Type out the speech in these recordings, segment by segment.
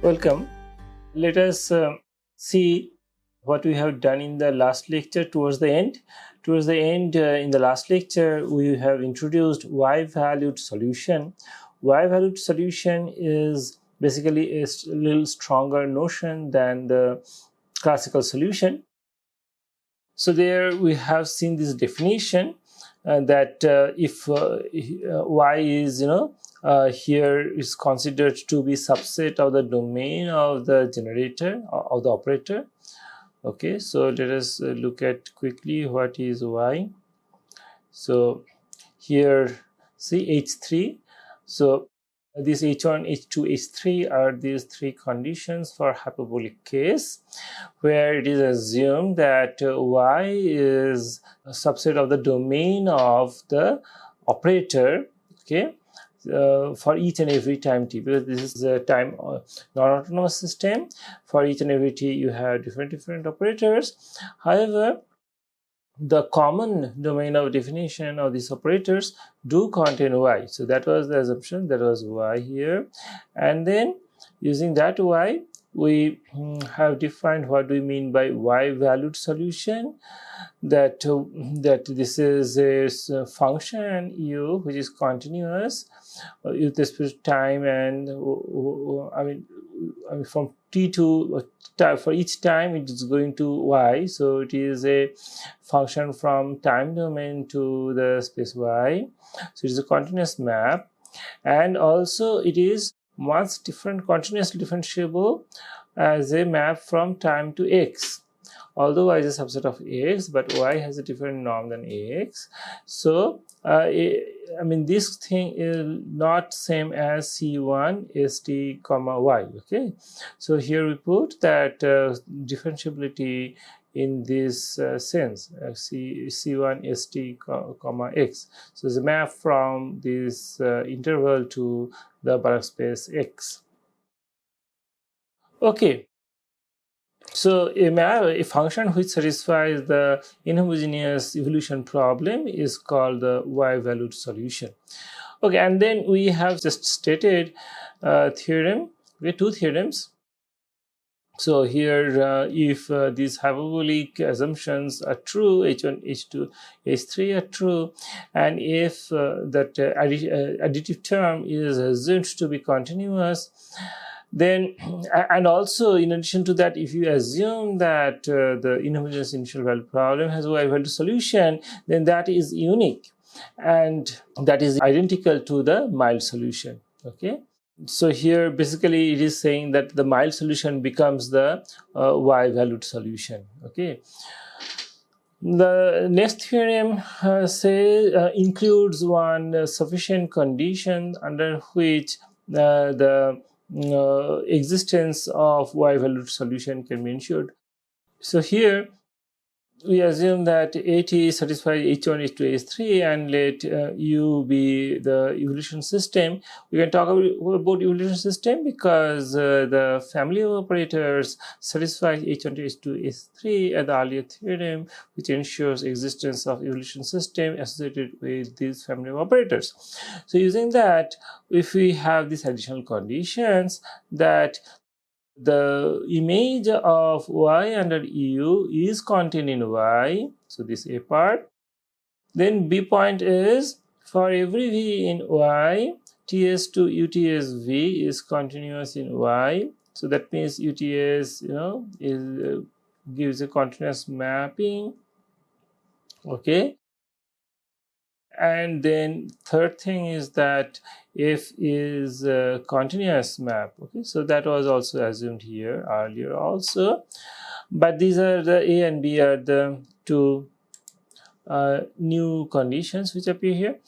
Welcome. Let us see what we have done in the last lecture towards the end. In the last lecture, we have introduced Y-valued solution. Y-valued solution is basically a little stronger notion than the classical solution. So there we have seen this definition that if y is here is considered to be subset of the domain of the generator of the operator. Okay, so let us look at quickly what is y. So here see h3. So these h1, h2, h3 are these three conditions for hyperbolic case, where it is assumed that y is a subset of the domain of the operator, okay, for each and every time t, because this is a time non-autonomous system. For each and every t you have different operators. However, the common domain of definition of these operators do contain y. So that was the assumption, that was y here. And then using that y, we have defined what we mean by y-valued solution, that this is a function u which is continuous with respect to time, and I mean from t to for each time it is going to y. So it is a function from time domain to the space y. So it is a continuous map, and also it is once continuously differentiable as a map from time to x. Although y is a subset of x, but y has a different norm than x. So I mean this thing is not same as C1 st comma y. Okay, so here we put that differentiability in this sense, C1 st comma x. So it's a map from this interval to the Banach space x. Okay. So a function which satisfies the inhomogeneous evolution problem is called the y-valued solution. Okay, and then we have just stated theorem. We have two theorems. So here, if these hyperbolic assumptions are true, h1, h2, h3 are true, and if that additive term is assumed to be continuous, then, and also in addition to that, if you assume that the inhomogeneous initial value problem has a y-valued solution, then that is unique, and that is identical to the mild solution. Okay, so here basically it is saying that the mild solution becomes the y-valued solution. Okay. The next theorem includes one sufficient condition under which the existence of y-valued solution can be ensured. So here we assume that AT satisfies H1, H2, H3, and let U be the evolution system. We can talk about evolution system because the family of operators satisfies H1, H2, H3 at the earlier theorem, which ensures existence of evolution system associated with these family of operators. So using that, if we have these additional conditions, that the image of y under EU is contained in y, so this A part. Then B point is for every v in y, TS to UTS v is continuous in y. So that means UTS, is gives a continuous mapping. Okay. And then third thing is that F is a continuous map. Okay, so that was also assumed here earlier also, but these are the A and B are the two new conditions which appear here.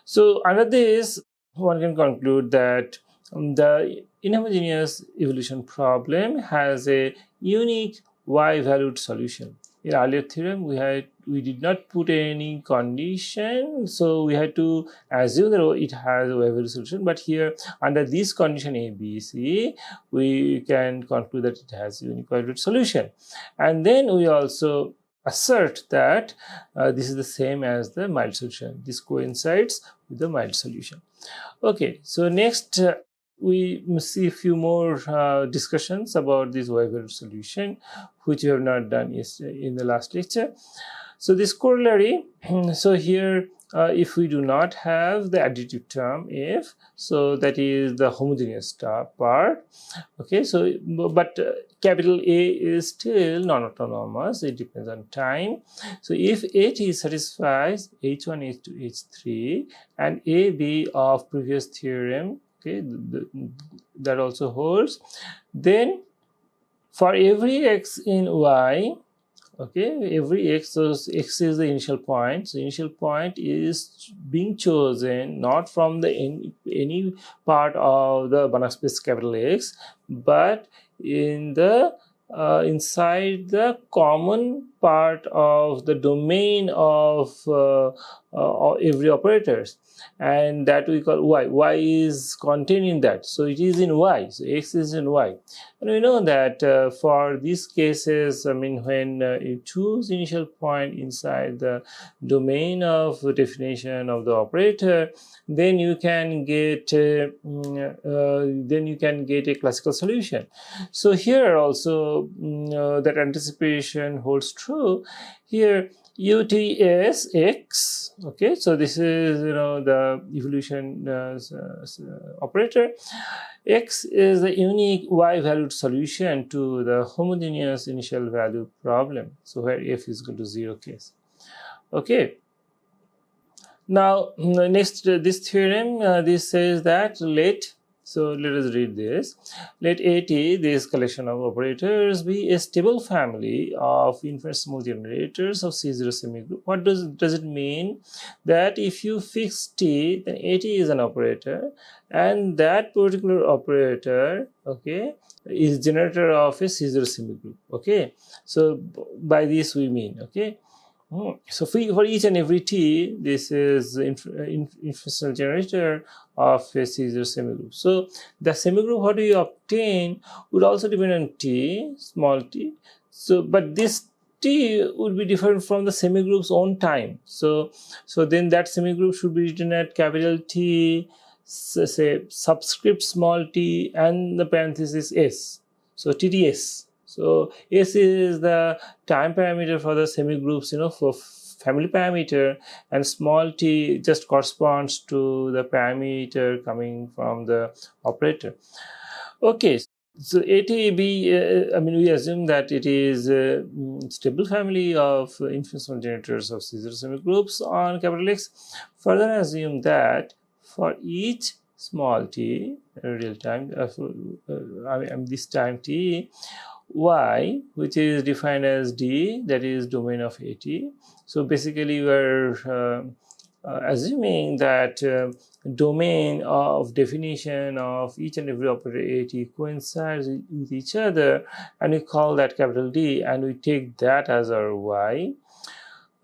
So under this, one can conclude that the inhomogeneous evolution problem has a unique y-valued solution. In earlier theorem, we did not put any condition, so we had to assume that it has a y-valued solution. But here, under this condition A, B, C, we can conclude that it has a unique y-valued solution. And then we also assert that this is the same as the mild solution. This coincides with the mild solution. Okay, so next we see a few more discussions about this y-valued solution, which we have not done in the last lecture. So this corollary, so here if we do not have the additive term if, so that is the homogeneous part. Okay, so but capital A is still non-autonomous, it depends on time. So if AT satisfies H1, H2, H3 and AB of previous theorem, okay, that also holds, then for every x in y, okay, every x, so x is the initial point, so initial point is being chosen not from the any part of the Banach space capital X, but in the inside the common part of the domain of every operators, and that we call y is contained in that, so it is in y, so x is in y. And we know that for these cases, I mean, when you choose initial point inside the domain of definition of the operator, then you can get a classical solution. So here also that anticipation holds true. Here UTS-X, okay, so this is the evolution operator. X is the unique y-valued solution to the homogeneous initial value problem, so where f is equal to 0 case. Okay, now next this theorem, this says that so let us read this. Let AT, this collection of operators, be a stable family of infinitesimal generators of C0 semigroup. What does it mean? That if you fix T, then AT is an operator, and that particular operator, okay, is generator of a C0 semigroup. Okay, so by this we mean, okay, so for each and every T, this is infinitesimal generator of a C0 semigroup. So the semigroup, what do you obtain, would also depend on T, small t. So but this T would be different from the semigroup's own time. So then that semigroup should be written at capital T, say subscript small t, and the parenthesis S. So TTS. So S is the time parameter for the semigroups, for family parameter, and small t just corresponds to the parameter coming from the operator. Okay, so ATB, I mean, we assume that it is a stable family of infinitesimal generators of C0 semigroups on capital X. Further assume that for each small t, real time, this time t, y, which is defined as D, that is domain of AT. So basically we are assuming that domain of definition of each and every operator AT coincides with each other, and we call that capital D, and we take that as our y.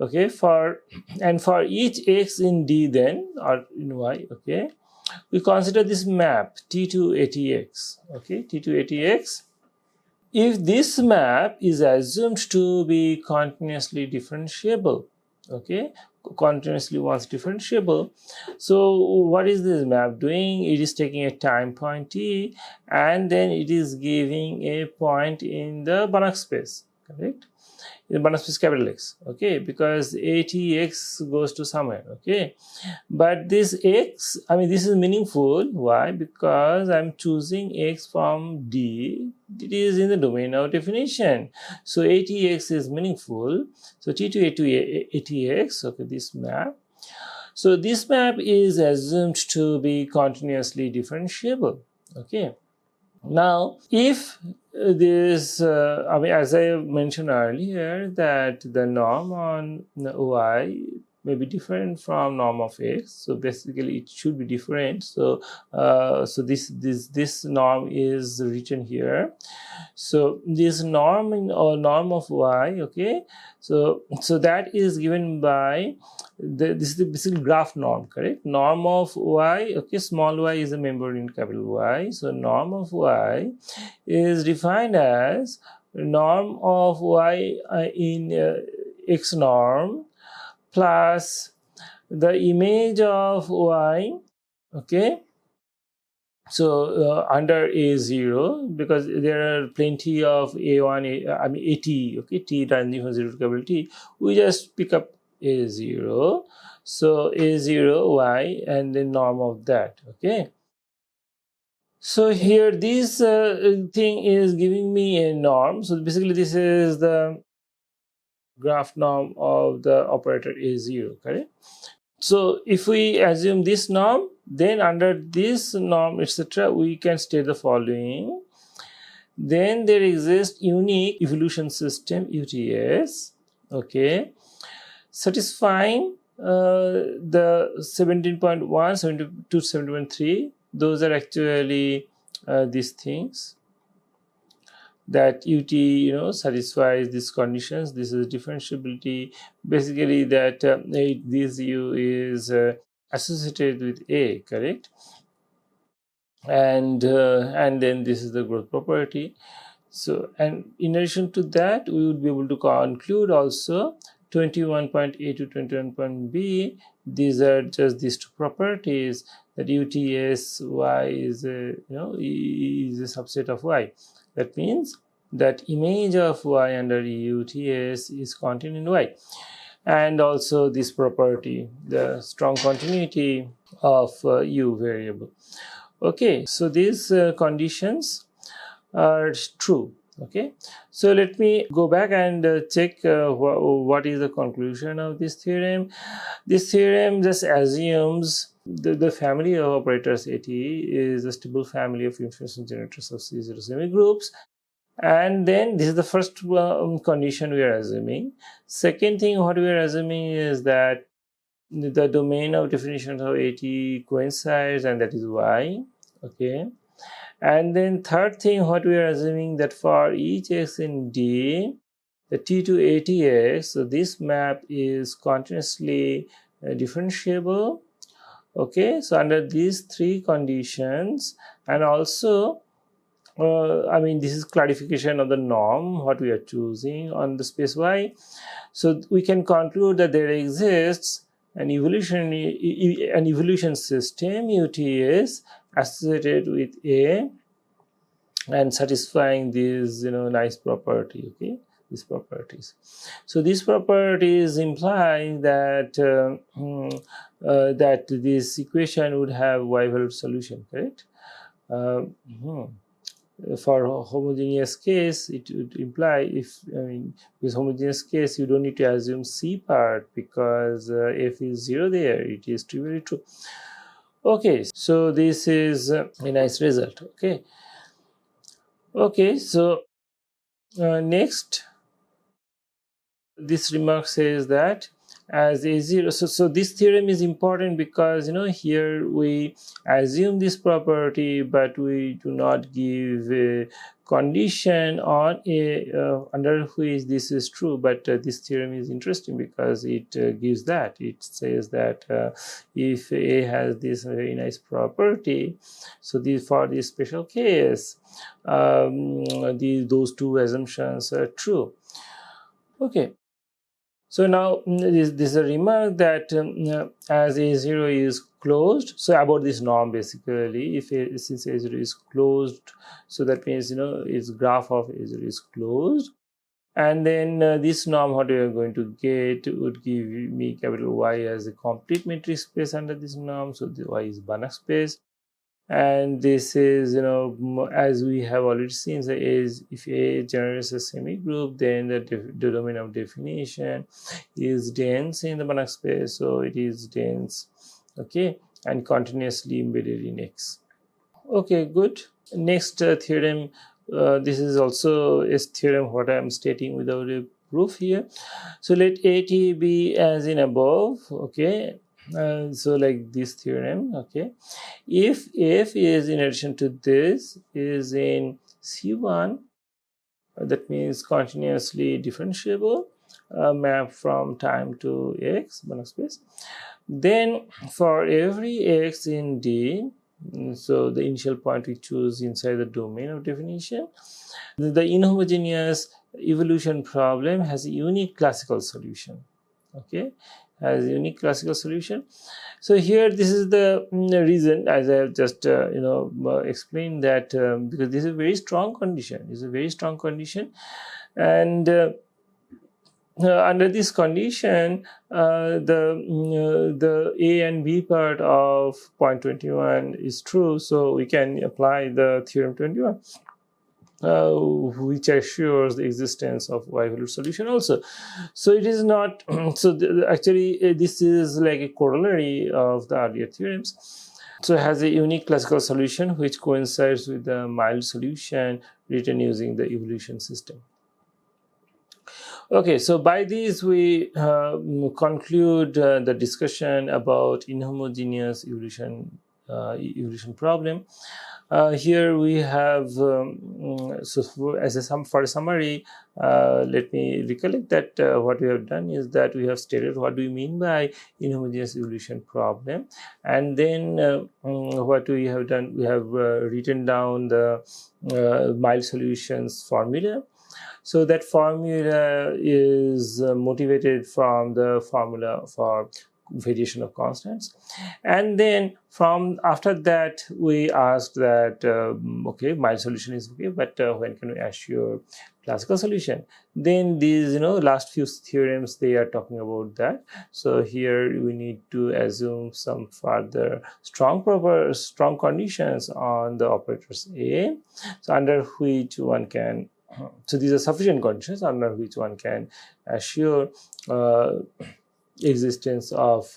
Okay, for each x in D then, or in y, okay, we consider this map T to ATX. Okay, T to ATX. If this map is assumed to be continuously differentiable, okay, continuously once differentiable, so what is this map doing? It is taking a time point t, and then it is giving a point in the Banach space, correct? In the Banach space capital X, okay, because ATX goes to somewhere, okay. But this X, I mean, this is meaningful. Why? Because I'm choosing X from D. It is in the domain of definition. So ATX is meaningful. So T to ATX, okay, this map. So this map is assumed to be continuously differentiable, okay. Now, if this, I mean, as I mentioned earlier, that the norm on y may be different from norm of x, so basically it should be different. So, this norm is written here. So this norm norm of y, okay. So that is given by this is the basically graph norm, correct? Norm of y, okay, small y is a member in capital Y. So norm of y is defined as norm of y in x norm plus the image of y, okay, So under A0, because there are plenty of A1, I mean AT, okay, T ranging from 0 to capital T, we just pick up A0. So A0 Y and the norm of that, okay. So here this thing is giving me a norm. So basically this is the graph norm of the operator A0, correct? So if we assume this norm, then under this norm, etc., we can state the following. Then there exists unique evolution system UTS, okay, satisfying the 17.1, 72, 7.3. Those are actually these things that UT satisfies these conditions. This is differentiability, basically that this U is associated with A, correct? And then this is the growth property. So, and in addition to that, we would be able to conclude also 21.A to 21.B. These are just these two properties, that UTS Y is is a subset of Y. That means that image of Y under UTS is contained in Y. And also this property, the strong continuity of U variable. Okay, so these conditions are true. Okay, so let me go back and check what is the conclusion of this theorem. This theorem just assumes the family of operators AT is a stable family of information generators of C0 semigroups. And then this is the first condition we are assuming. Second thing, what we are assuming is that the domain of definition of AT coincides, and that is Y. Okay. And then third thing, what we are assuming, that for each x in D, the T to ATX, so this map is continuously differentiable. Okay, so under these three conditions, and also I mean, this is clarification of the norm, what we are choosing on the space Y. So we can conclude that there exists an evolution system UTS associated with A and satisfying these nice property, okay, these properties. So these properties imply that that this equation would have Y-valued solution, correct? For homogeneous case, it would imply, if with homogeneous case, you don't need to assume C part, because F is 0 there, it is trivially true. Okay, so this is a nice result. Okay, so next, this remark says that as A0, so this theorem is important because here we assume this property, but we do not give a condition on a under which this is true. But this theorem is interesting because it gives that. It says that if A has this very nice property, so for this special case, those two assumptions are true. Okay. So now this is a remark that as A0 is closed, so about this norm basically, since A0 is closed, so that means its graph of A0 is closed, and then this norm, what we are going to get, would give me capital Y as a complete metric space under this norm. So the Y is Banach space. And this is, as we have already seen, so if A generates a semi-group, then the domain of definition is dense in the Banach space, so it is dense, okay, and continuously embedded in X. Okay, good. Next theorem, this is also a theorem what I am stating without a proof here. So let AT be as in above, okay. So like this theorem, okay, if F is, in addition to this, is in C1, that means continuously differentiable, map from time to X, Banach space, then for every X in D, so the initial point we choose inside the domain of definition, the inhomogeneous evolution problem has a unique classical solution. Okay, has a unique classical solution. So here this is the reason, as I have just explained, that because this is a very strong condition. It's a very strong condition, and under this condition, the A and B part of point 21 is true, so we can apply the theorem 21. Which assures the existence of y-valued solution also. So it is not so actually this is like a corollary of the earlier theorems. So it has a unique classical solution which coincides with the mild solution written using the evolution system. Okay, so by this we conclude the discussion about inhomogeneous evolution problem. Here we have, so for a summary, let me recollect that what we have done is that we have stated what we mean by inhomogeneous evolution problem, and then what we have done, we have written down the mild solutions formula. So that formula is motivated from the formula for variation of constants, and then from after that we asked that okay, mild solution is okay, but when can we assure classical solution? Then these last few theorems, they are talking about that. So here we need to assume some further strong conditions on the operators A, so under which one can, so these are sufficient conditions under which one can assure existence of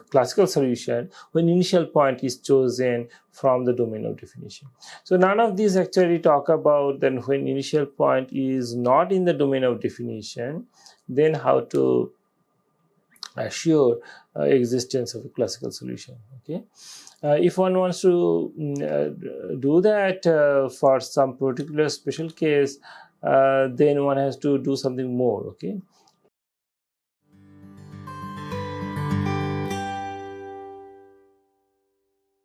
classical solution when initial point is chosen from the domain of definition. So none of these actually talk about then when initial point is not in the domain of definition, then how to assure existence of a classical solution. Okay, if one wants to do that for some particular special case, then one has to do something more. Okay,